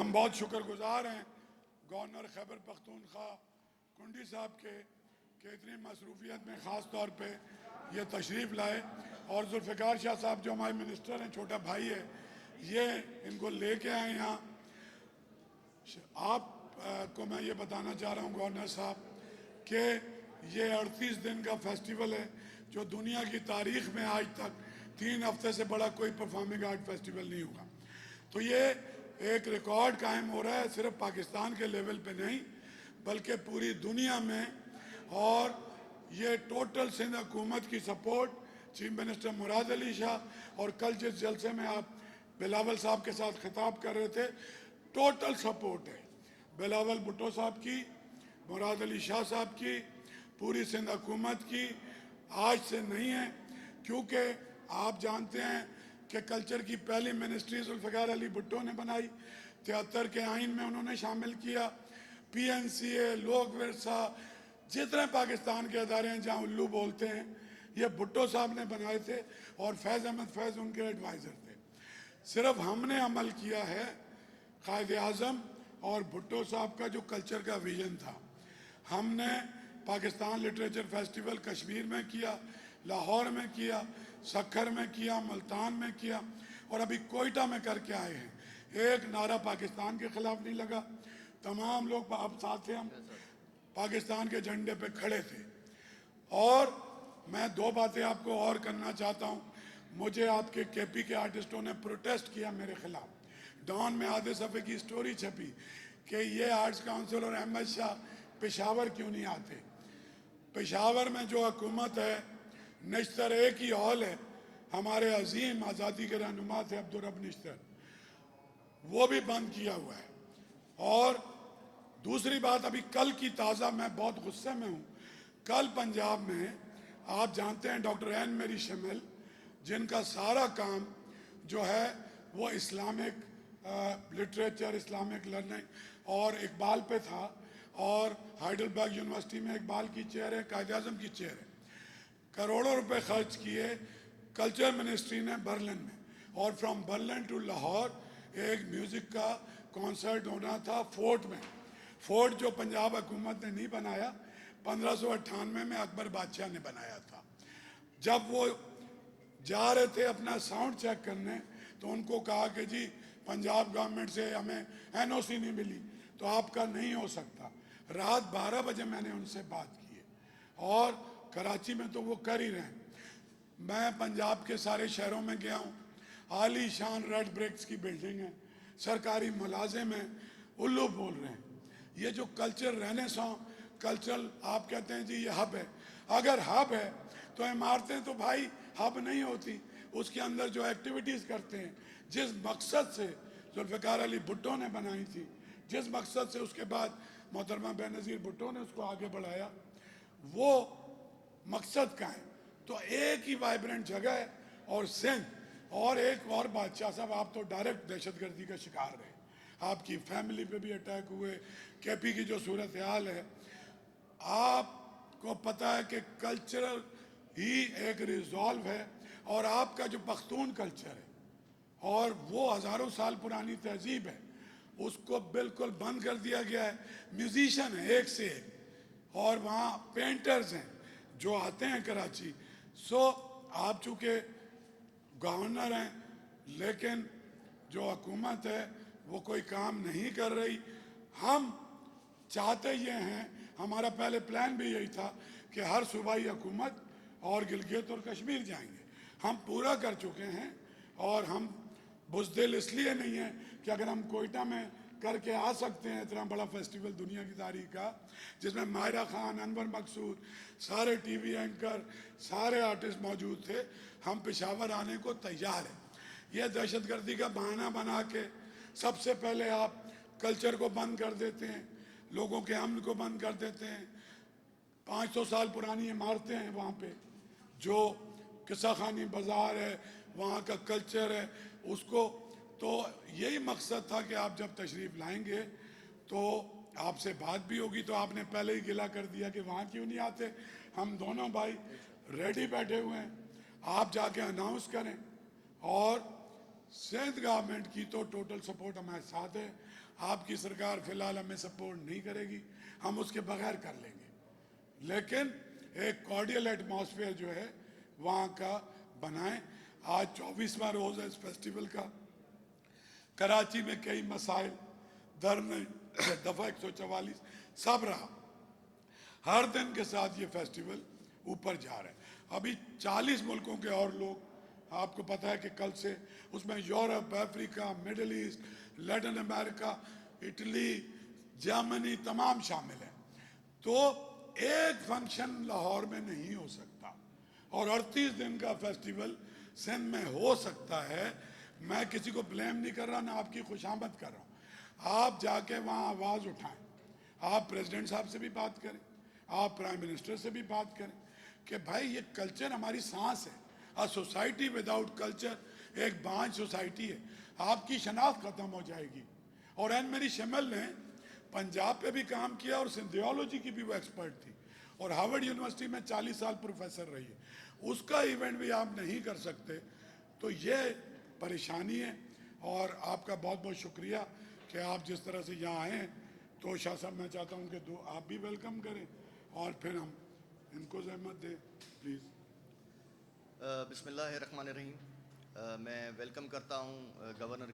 हम बहुत शुक्रगुजार हैं गवर्नर खैबर पख्तूनख्वा कुंडी साहब के कि इतनी मसरूफियत में ख़ास तौर पे ये तशरीफ़ लाए और जुल्फ़िकार शाह साहब जो हमारे मिनिस्टर हैं, छोटा भाई है, ये इनको लेके आए यहाँ। आपको मैं ये बताना चाह रहा हूँ गवर्नर साहब कि ये 38 दिन का फेस्टिवल है जो दुनिया की तारीख़ में आज तक 3 हफ्ते से बड़ा कोई परफॉर्मिंग आर्ट फेस्टिवल नहीं हुआ। तो ये एक रिकॉर्ड कायम हो रहा है, सिर्फ पाकिस्तान के लेवल पे नहीं बल्कि पूरी दुनिया में। और ये टोटल सिंध हुकूमत की support, chief minister Murad Ali Shah, और कल जिस जलसे में आप बिलावल साहब के साथ खिताब कर रहे थे, टोटल सपोर्ट है बिलावल भुट्टो साहब की, मुराद अली शाह साहब की, पूरी सिंध हुकूमत की। आज से नहीं है, क्योंकि आप जानते हैं कि कल्चर की पहली मिनिस्ट्री जुल्फ़िकार अली भुट्टो ने बनाई, 73 के आइन में उन्होंने शामिल किया। PNCA, लोक विरसा, जितने पाकिस्तान के अदारे हैं जहाँ उल्लू बोलते हैं, ये भुट्टो साहब ने बनाए थे और फैज़ अहमद फैज़ उनके एडवाइज़र थे। सिर्फ हमने अमल किया है कायदे आज़म और भुट्टो साहब का जो कल्चर का विजन था। हमने पाकिस्तान लिटरेचर फेस्टिवल कश्मीर में किया, लाहौर में किया, सक्खर में किया, मुल्तान में किया और अभी कोयटा में करके आए हैं। एक नारा पाकिस्तान के ख़िलाफ़ नहीं लगा, तमाम लोग अब साथ थे, हम पाकिस्तान के झंडे पे खड़े थे। और मैं 2 बातें आपको और करना चाहता हूँ। मुझे आपके KP के आर्टिस्टों ने प्रोटेस्ट किया मेरे खिलाफ। डॉन में आधे सफ़े की स्टोरी छपी कि ये आर्ट्स काउंसिल और अहमद शाह पेशावर क्यों नहीं आते। पेशावर में जो हुकूमत है, निश्तर एक ही हॉल है, हमारे अजीम आज़ादी के रहनुमा थे अब्दुल रब निश्तर, वो भी बंद किया हुआ है। और दूसरी बात, अभी कल की ताज़ा, मैं बहुत गुस्से में हूँ। कल पंजाब में आप जानते हैं डॉक्टर एन मेरी शमिल, जिनका सारा काम जो है वो इस्लामिक लिटरेचर, इस्लामिक लर्निंग और इकबाल पे था, और हाइडलबर्ग यूनिवर्सिटी में इकबाल की चेयर है, कायदे आज़म की चेयर है। करोड़ों रुपए खर्च किए कल्चर मिनिस्ट्री ने बर्लिन में, और फ्रॉम बर्लिन टू लाहौर एक म्यूज़िक का कॉन्सर्ट होना था फोर्ट में। फोर्ट जो पंजाब हुकूमत ने नहीं बनाया, 1598 में अकबर बादशाह ने बनाया था। जब वो जा रहे थे अपना साउंड चेक करने तो उनको कहा कि जी पंजाब गवर्नमेंट से हमें NOC नहीं मिली तो आपका नहीं हो सकता। रात 12 बजे मैंने उनसे बात की है, और कराची में तो वो कर ही रहे हैं। मैं पंजाब के सारे शहरों में गया हूँ, आली शान रेड ब्रिक्स की बिल्डिंग है, सरकारी मुलाजिम हैं, उल्लू बोल रहे हैं। ये जो कल्चर रेनेसां कल्चरल, आप कहते हैं जी ये हब है। अगर हब है तो इमारतें तो भाई हब नहीं होती, उसके अंदर जो एक्टिविटीज़ करते हैं, जिस मकसद से जुल्फ़िकार अली भुट्टो ने बनाई थी, जिस मकसद से उसके बाद मोहतरमा बेनज़ीर भुट्टो ने उसको आगे बढ़ाया, वो मकसद का है। तो एक ही वाइब्रेंट जगह है। और सिंध, और एक और बादशाह साहब, आप तो डायरेक्ट दहशतगर्दी का शिकार रहे, आपकी फैमिली पे भी अटैक हुए, KP की जो सूरत हाल है, आपको पता है कि कल्चरल ही एक रिजॉल्व है। और आपका जो पख्तून कल्चर है और वो हज़ारों साल पुरानी तहजीब है, उसको बिल्कुल बंद कर दिया गया है। म्यूजिशियन है एक से एक, और वहाँ पेंटर्स हैं जो आते हैं कराची। सो आप चूँकि गवर्नर हैं, लेकिन जो हुकूमत है वो कोई काम नहीं कर रही। हम चाहते ये हैं, हमारा पहले प्लान भी यही था कि हर सूबाई हुकूमत और गिलगित और कश्मीर जाएंगे, हम पूरा कर चुके हैं। और हम बुज़दिल इसलिए नहीं है कि अगर हम कोयटा में करके आ सकते हैं इतना बड़ा फेस्टिवल दुनिया की तारीख का, जिसमें माहिरा खान, अनवर मकसूद, सारे TV एंकर, सारे आर्टिस्ट मौजूद थे, हम पेशावर आने को तैयार हैं। यह दहशतगर्दी का बहाना बना के सबसे पहले आप कल्चर को बंद कर देते हैं, लोगों के अमन को बंद कर देते हैं। 500 साल पुरानी इमारतें हैं वहाँ पे, जो किस्सा खानी बाज़ार है, वहाँ का कल्चर है, उसको। तो यही मकसद था कि आप जब तशरीफ़ लाएंगे तो आपसे बात भी होगी। तो आपने पहले ही गिला कर दिया कि वहाँ क्यों नहीं आते। हम दोनों भाई रेडी बैठे हुए हैं, आप जाके अनाउंस करें। और सिंध गवर्नमेंट की तो टोटल सपोर्ट हमारे साथ है। आपकी सरकार फिलहाल हमें सपोर्ट नहीं करेगी, हम उसके बगैर कर लेंगे, लेकिन एक कॉर्डियल एटमॉस्फेयर जो है वहाँ का बनाएं। आज 24वां रोज़ है इस फेस्टिवल का। कराची में कई मसाइल, धरने, दफ़ा 144 सब रहा। हर दिन के साथ ये फेस्टिवल ऊपर जा रहा है। अभी 40 मुल्कों के और लोग, आपको पता है कि कल से उसमें Europe, Africa, middle east, Latin America, Italy, Germany तमाम शामिल हैं। तो एक फंक्शन लाहौर में नहीं हो सकता और 38 दिन का फेस्टिवल सिंध में हो सकता है। मैं किसी को ब्लेम नहीं कर रहा, ना आपकी खुशामद कर रहा हूँ। आप जाके वहाँ आवाज़ उठाएं, आप प्रेसिडेंट साहब से भी बात करें, आप प्राइम मिनिस्टर से भी बात करें कि भाई ये कल्चर हमारी सांस है। अ सोसाइटी विदाउट कल्चर एक बांझ सोसाइटी है, आपकी शनाख्त ख़त्म हो जाएगी। और एन मेरी शमल ने पंजाब पे भी काम किया और सिंथियोलॉजी की भी वो एक्सपर्ट थी और हार्वर्ड यूनिवर्सिटी में 40 साल प्रोफेसर रही है। उसका इवेंट भी आप नहीं कर सकते, तो ये परेशानी है। और आपका बहुत बहुत शुक्रिया कि आप जिस तरह से यहाँ आए हैं। तो शाह साहब, मैं चाहता हूँ कि आप भी वेलकम करें और फिर हम इनको ज़हमत दें, प्लीज़। बिस्मिल्लाहिर्रहमानिर्रहीम। मैं वेलकम करता हूँ गवर्नर